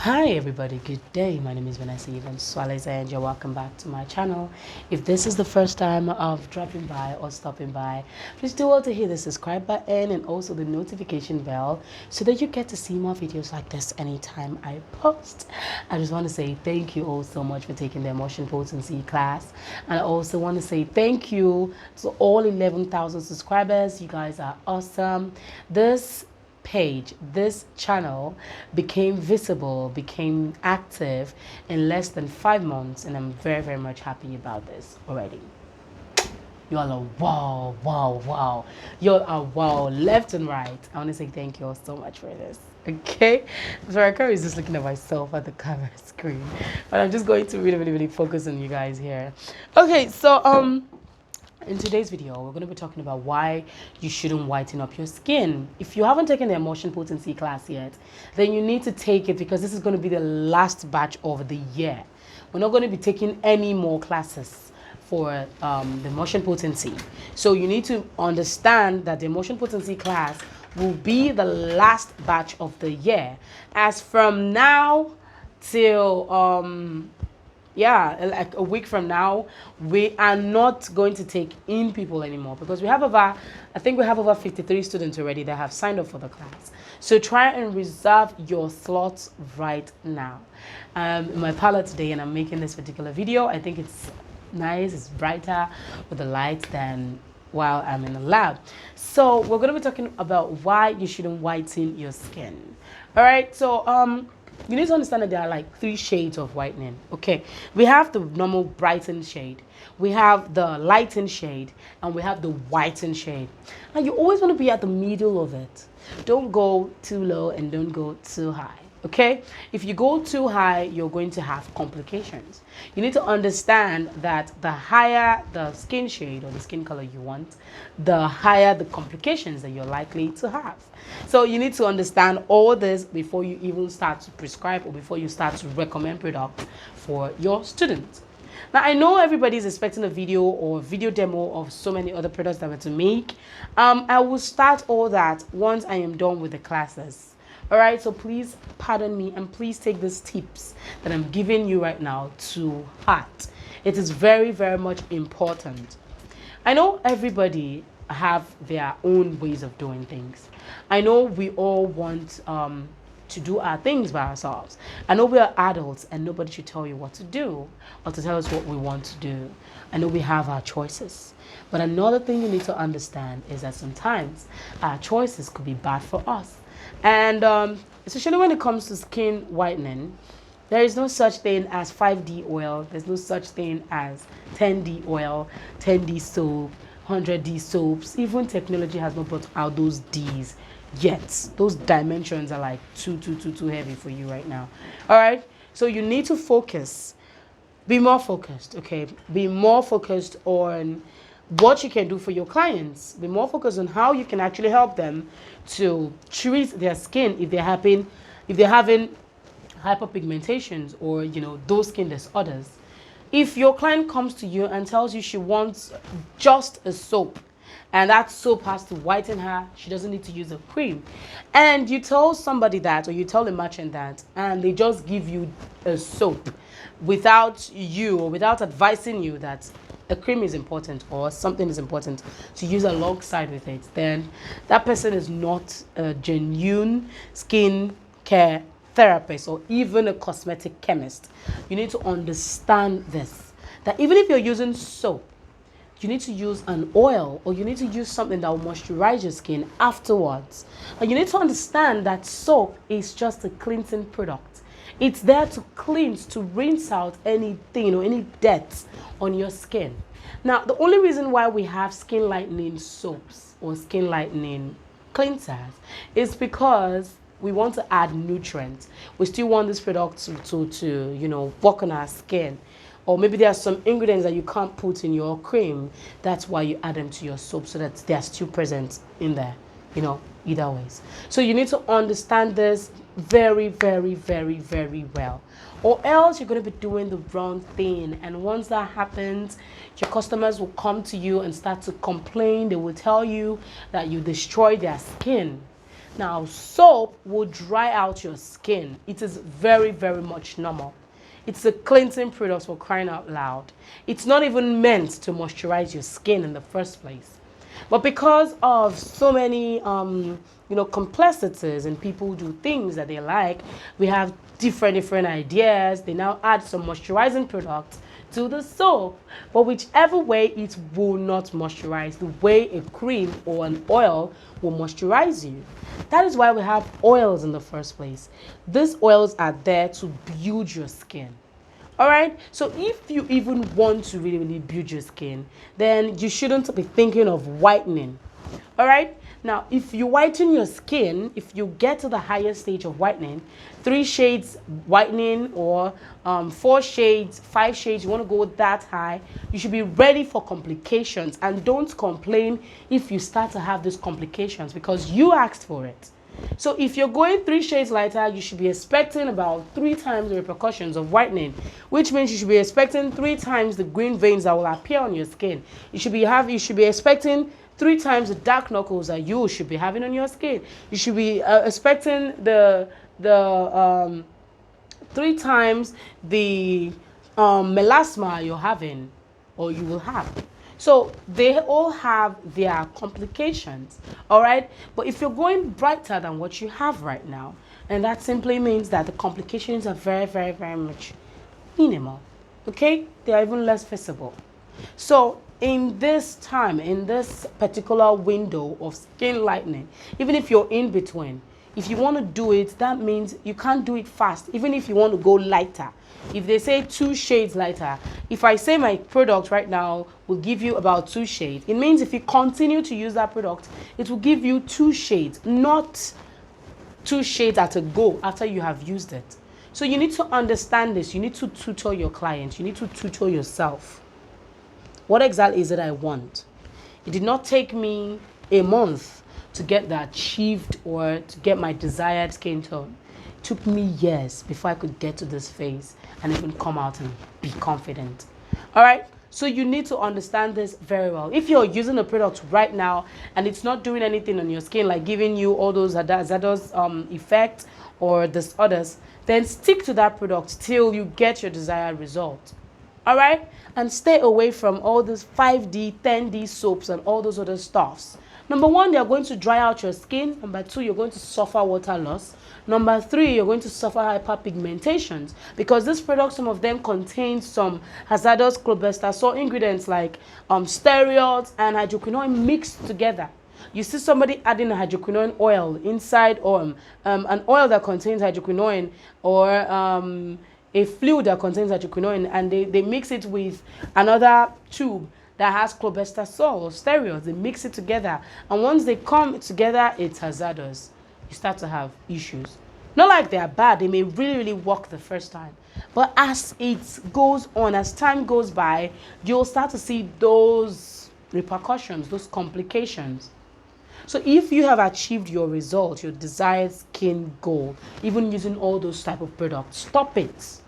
Hi everybody, good day. My name is Vanessa Swaleza and you're welcome back to my channel. If this is the first time of dropping by or stopping by, please do well to hit the subscribe button and also the notification bell so that you get to see more videos like this anytime I post. I just want to say thank you all so much for taking the Emotion Potency class, and I also want to say thank you to all 11,000 subscribers. You guys are awesome. This channel became visible, became active in less than 5 months, and I'm very much happy about this already. You all are wow. You all are wow, left and right. I want to say thank you all so much for this. Okay, so I can't resist looking at myself at the camera screen, but I'm just going to really focus on you guys here. Okay, so in today's video, we're going to be talking about why you shouldn't whiten up your skin. If you haven't taken the Emotion Potency class yet, then you need to take it because this is going to be the last batch of the year. We're not going to be taking any more classes for the Emotion Potency. So you need to understand that the Emotion Potency class will be the last batch of the year. As from now till like a week from now, we are not going to take in people anymore because we have over 53 students already that have signed up for the class. So try and reserve your slots right now. In my parlor today, and I'm making this particular video. I think it's nice, it's brighter with the light than while I'm in the lab. So we're going to be talking about why you shouldn't whiten your skin. All right, so you need to understand that there are like 3 shades of whitening. Okay, we have the normal brighten shade, we have the lighten shade, and we have the whiten shade. Now you always want to be at the middle of it. Don't go too low and don't go too high. Okay, if you go too high, you're going to have complications. You need to understand that the higher the skin shade or the skin color you want, the higher the complications that you're likely to have. So you need to understand all this before you even start to prescribe or before you start to recommend products for your students. Now, I know everybody's expecting a video or video demo of so many other products that we're to make. I will start all that once I am done with the classes. All right, so please pardon me and please take these tips that I'm giving you right now to heart. It is very much important. I know everybody have their own ways of doing things. I know we all want to do our things by ourselves. I know we are adults and nobody should tell you what to do or to tell us what we want to do. I know we have our choices. But another thing you need to understand is that sometimes our choices could be bad for us. And especially when it comes to skin whitening, there is no such thing as 5D oil. There's no such thing as 10D oil, 10D soap, 100D soaps. Even technology has not brought out those Ds yet. Those dimensions are like too heavy for you right now. All right, so you need to focus. Be more focused, okay? Be more focused on what you can do for your clients. Be more focused on how you can actually help them to treat their skin if they're having hyperpigmentations or those skin disorders. If your client comes to you and tells you she wants just a soap and that soap has to whiten her, she doesn't need to use a cream, and you tell somebody that, or you tell a merchant that, and they just give you a soap without advising you that a cream is important or something is important to use alongside with it, then that person is not a genuine skin care therapist or even a cosmetic chemist. You need to understand this, that even if you're using soap, you need to use an oil or you need to use something that will moisturize your skin afterwards. And you need to understand that soap is just a cleansing product. It's there to cleanse, to rinse out anything or any dirt on your skin. Now, the only reason why we have skin lightening soaps or skin lightening cleansers is because we want to add nutrients. We still want this product to work on our skin. Or maybe there are some ingredients that you can't put in your cream. That's why you add them to your soap so that they're still present in there, either ways. So you need to understand this very well, or else you're going to be doing the wrong thing. And once that happens, your customers will come to you and start to complain. They will tell you that you destroy their skin. Now, soap will dry out your skin. It is very, very much normal. It's a cleansing product, for crying out loud. It's not even meant to moisturize your skin in the first place. But because of so many complexities and people do things that they like, we have different ideas. They now add some moisturizing products to the soap, but whichever way, it will not moisturize the way a cream or an oil will moisturize you. That is why we have oils in the first place. These oils are there to build your skin. All right, so if you even want to really build your skin, then you shouldn't be thinking of whitening. All right, now if you whiten your skin, if you get to the highest stage of whitening, 3 shades whitening or 4 shades, 5 shades, you want to go that high, you should be ready for complications. And don't complain if you start to have these complications, because you asked for it. So if you're going 3 shades lighter, you should be expecting about 3 times the repercussions of whitening, which means you should be expecting 3 times the green veins that will appear on your skin. You should be expecting 3 times the dark knuckles that you should be having on your skin. You should be expecting the 3 times the melasma you're having, or you will have. So they all have their complications, all right? But if you're going brighter than what you have right now, and that simply means that the complications are very, very, very much minimal, okay? They are even less visible. So in this time, in this particular window of skin lightening, even if you're in between, if you want to do it, that means you can't do it fast, even if you want to go lighter. If they say 2 shades lighter, if I say my product right now will give you about 2 shades, it means if you continue to use that product, it will give you 2 shades, not 2 shades at a go after you have used it. So you need to understand this. You need to tutor your clients. You need to tutor yourself. What exactly is it I want? It did not take me a month to get the achieved or to get my desired skin tone. It took me years before I could get to this phase and even come out and be confident. All right, so you need to understand this very well. If you're using a product right now and it's not doing anything on your skin, like giving you all those hazardous effects or this others, then stick to that product till you get your desired result. All right, and stay away from all these 5D, 10D soaps and all those other stuffs. Number 1, they are going to dry out your skin. Number 2, you're going to suffer water loss. Number 3, you're going to suffer hyperpigmentations, because this product, some of them contain some hazardous clobetasol ingredients like steroids and hydroquinone mixed together. You see somebody adding a hydroquinone oil inside, or an oil that contains hydroquinone, or a fluid that contains hydroquinone, and they mix it with another tube that has clobetasol or steroids. They mix it together, and once they come together, it's hazardous. You start to have issues. Not like they are bad. They may really work the first time, but as it goes on, as time goes by, you'll start to see those repercussions, those complications. So if you have achieved your result, your desired skin goal, even using all those type of products, stop it.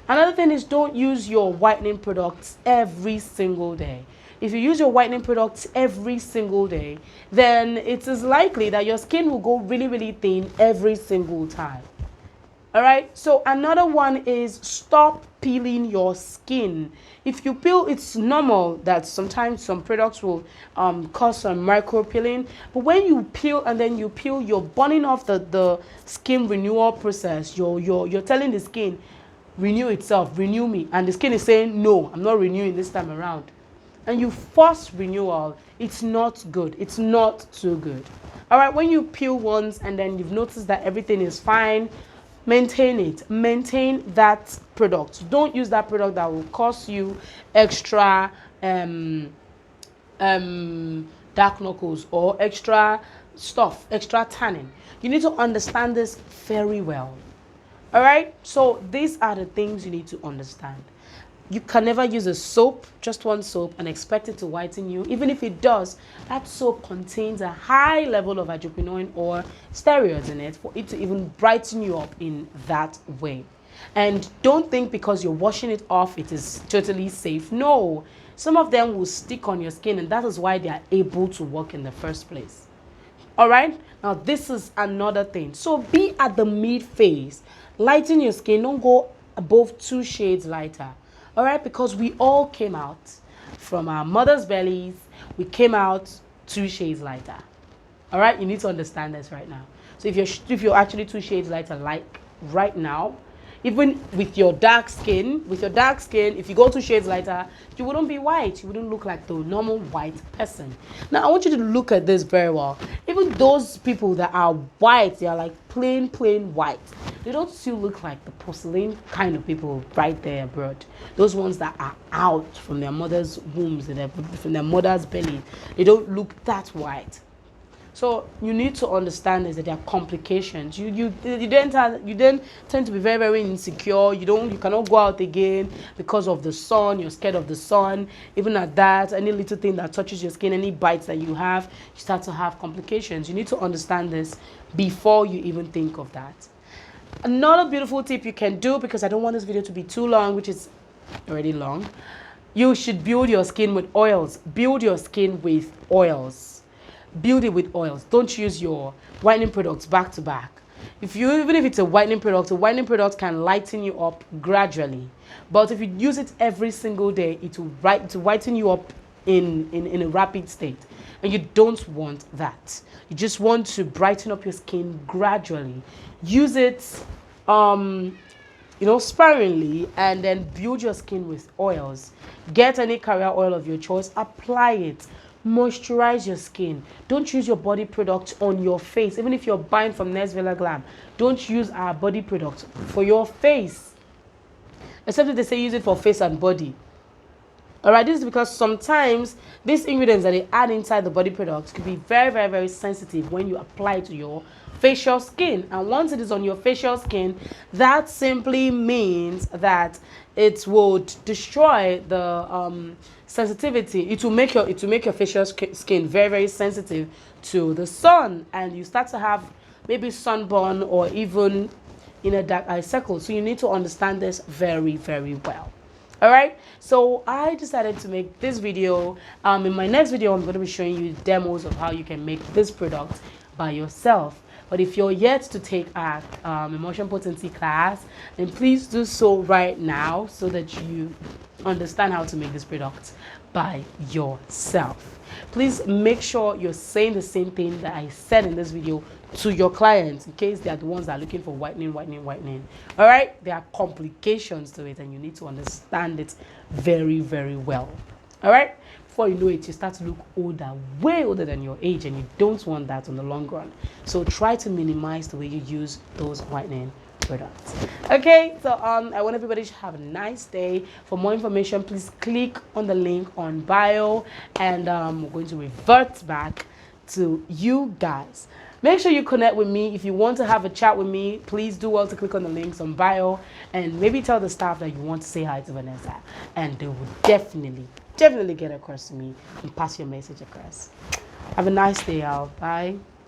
Another thing is, don't use your whitening products every single day. If you use your whitening products every single day, then it is likely that your skin will go really thin every single time. All right, so another one is, stop peeling your skin. If you peel, it's normal that sometimes some products will cause some micro peeling, but when you peel and then you peel, you're burning off the skin renewal process. You're telling the skin, renew itself, renew me, and the skin is saying, no, I'm not renewing this time around. And you force renewal. It's not good. It's not too good. All right, when you peel once and then you've noticed that everything is fine, maintain it. Maintain that product. Don't use that product that will cause you extra dark knuckles or extra stuff, extra tanning. You need to understand this very well. All right, so these are the things you need to understand. You can never use a soap, just one soap, and expect it to whiten you. Even if it does, that soap contains a high level of hydroquinone or steroids in it for it to even brighten you up in that way. And don't think because you're washing it off, it is totally safe. No, some of them will stick on your skin, and that is why they are able to work in the first place. All right, now this is another thing. So be at the mid phase. Lighten your skin, don't go above 2 shades lighter. All right, because we all came out from our mother's bellies, we came out 2 shades lighter. All right, you need to understand this right now. So if you're actually 2 shades lighter, like right now, even with your dark skin, if you go 2 shades lighter, you wouldn't be white. You wouldn't look like the normal white person. Now, I want you to look at this very well. Even those people that are white, they are like plain white. They don't still look like the porcelain kind of people right there abroad. Those ones that are out from their mother's wombs, from their mother's belly, they don't look that white. So you need to understand is that there are complications. You then tend to be very insecure. You cannot go out again because of the sun. You're scared of the sun. Even at that, any little thing that touches your skin, any bites that you have, you start to have complications. You need to understand this before you even think of that. Another beautiful tip you can do, because I don't want this video to be too long, which is already long, you should build your skin with oils. Build your skin with oils. Build it with oils. Don't use your whitening products back to back. Even if it's a whitening product can lighten you up gradually. But if you use it every single day, it will whiten you up in a rapid state. And you don't want that. You just want to brighten up your skin gradually. Use it sparingly, and then build your skin with oils. Get any carrier oil of your choice, apply it. Moisturize your skin. Don't use your body product on your face. Even if you're buying from Nesvela Glam, don't use our body product for your face, except if they say use it for face and body. All right, this is because sometimes these ingredients that they add inside the body products could be very sensitive when you apply it to your facial skin. And once it is on your facial skin, that simply means that it would destroy the sensitivity. It will make your facial skin very sensitive to the sun, and you start to have maybe sunburn or even dark eye circles. So you need to understand this very well. All right, so I decided to make this video. In my next video, I'm going to be showing you demos of how you can make this product by yourself. But if you're yet to take our Emulsion Potency class, then please do so right now so that you understand how to make this product by yourself. Please make sure you're saying the same thing that I said in this video to your clients, in case they are the ones that are looking for whitening. All right, there are complications to it, and you need to understand it very well. All right, before you know it, you start to look older, way older than your age, and you don't want that on the long run. So try to minimize the way you use those whitening products. Okay, so I want everybody to have a nice day. For more information, please click on the link on bio, and we're going to revert back to you guys. Make sure you connect with me. If you want to have a chat with me, please do well to click on the links on bio, and maybe tell the staff that you want to say hi to Vanessa, and they will definitely get across to me and pass your message across. Have a nice day, y'all. Bye.